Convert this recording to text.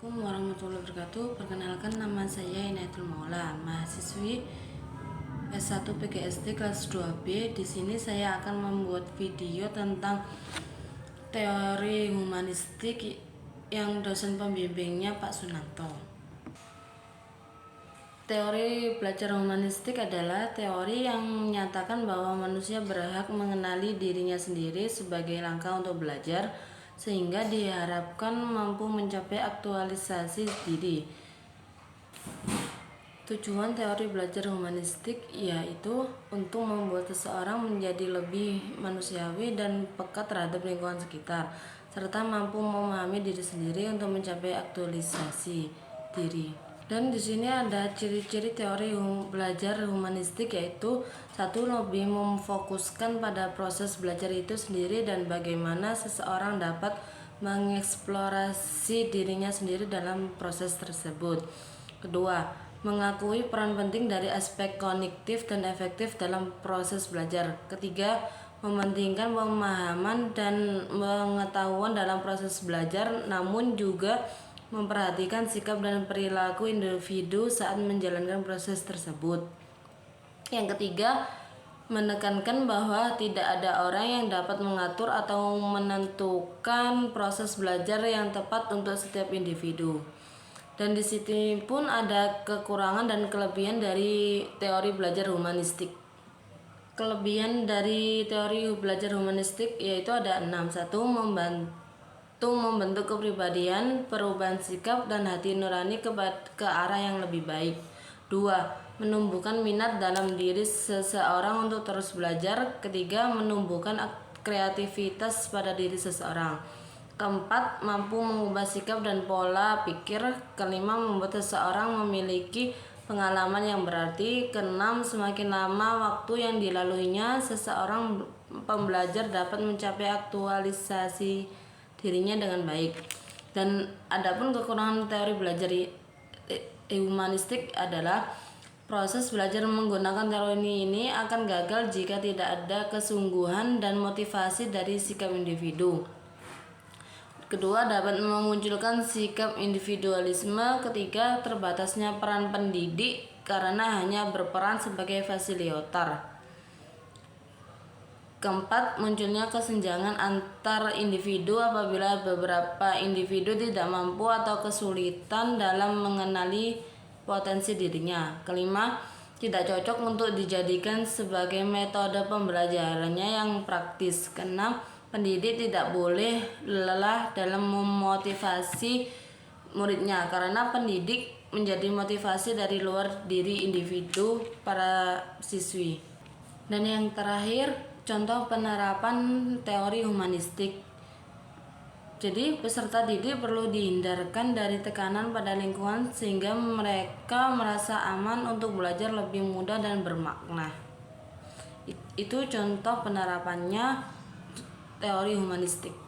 Assalamualaikum warahmatullahi wabarakatuh. Perkenalkan, nama saya Inayatul Maula, mahasiswi S1 PGSD kelas 2B. Di sini saya akan membuat video tentang teori humanistik yang dosen pembimbingnya Pak Sunanto. Teori belajar humanistik adalah teori yang menyatakan bahwa manusia berhak mengenali dirinya sendiri sebagai langkah untuk belajar, sehingga diharapkan mampu mencapai aktualisasi diri. Tujuan teori belajar humanistik yaitu untuk membuat seseorang menjadi lebih manusiawi dan peka terhadap lingkungan sekitar, serta mampu memahami diri sendiri untuk mencapai aktualisasi diri. Dan di sini ada ciri-ciri teori belajar humanistik, yaitu satu, lebih memfokuskan pada proses belajar itu sendiri dan bagaimana seseorang dapat mengeksplorasi dirinya sendiri dalam proses tersebut. Kedua, mengakui peran penting dari aspek kognitif dan efektif dalam proses belajar. Ketiga, mementingkan pemahaman dan pengetahuan dalam proses belajar, namun juga memperhatikan sikap dan perilaku individu saat menjalankan proses tersebut. Yang ketiga, menekankan bahwa tidak ada orang yang dapat mengatur atau menentukan proses belajar yang tepat untuk setiap individu. Dan di sini pun ada kekurangan dan kelebihan dari teori belajar humanistik. Kelebihan dari teori belajar humanistik yaitu ada 6. 1. Membentuk kepribadian, perubahan sikap dan hati nurani ke arah yang lebih baik. 2. Menumbuhkan minat dalam diri seseorang untuk terus belajar. 3. Menumbuhkan kreativitas pada diri seseorang. 4. Mampu mengubah sikap dan pola pikir. 5. Membuat seseorang memiliki pengalaman yang berarti. 6. Semakin lama waktu yang dilaluinya, seseorang pembelajar dapat mencapai aktualisasi dirinya dengan baik. Dan adapun kekurangan teori belajar humanistik adalah proses belajar menggunakan teori ini akan gagal jika tidak ada kesungguhan dan motivasi dari sikap individu. Kedua, dapat memunculkan sikap individualisme. Ketiga, terbatasnya peran pendidik karena hanya berperan sebagai fasilitator. Keempat, munculnya kesenjangan antar individu apabila beberapa individu tidak mampu atau kesulitan dalam mengenali potensi dirinya. Kelima, tidak cocok untuk dijadikan sebagai metode pembelajarannya yang praktis. Keenam, pendidik tidak boleh lelah dalam memotivasi muridnya karena pendidik menjadi motivasi dari luar diri individu para siswi. Dan yang terakhir, contoh penerapan teori humanistik. Jadi peserta didik perlu dihindarkan dari tekanan pada lingkungan sehingga mereka merasa aman untuk belajar lebih mudah dan bermakna. Itu contoh penerapannya teori humanistik.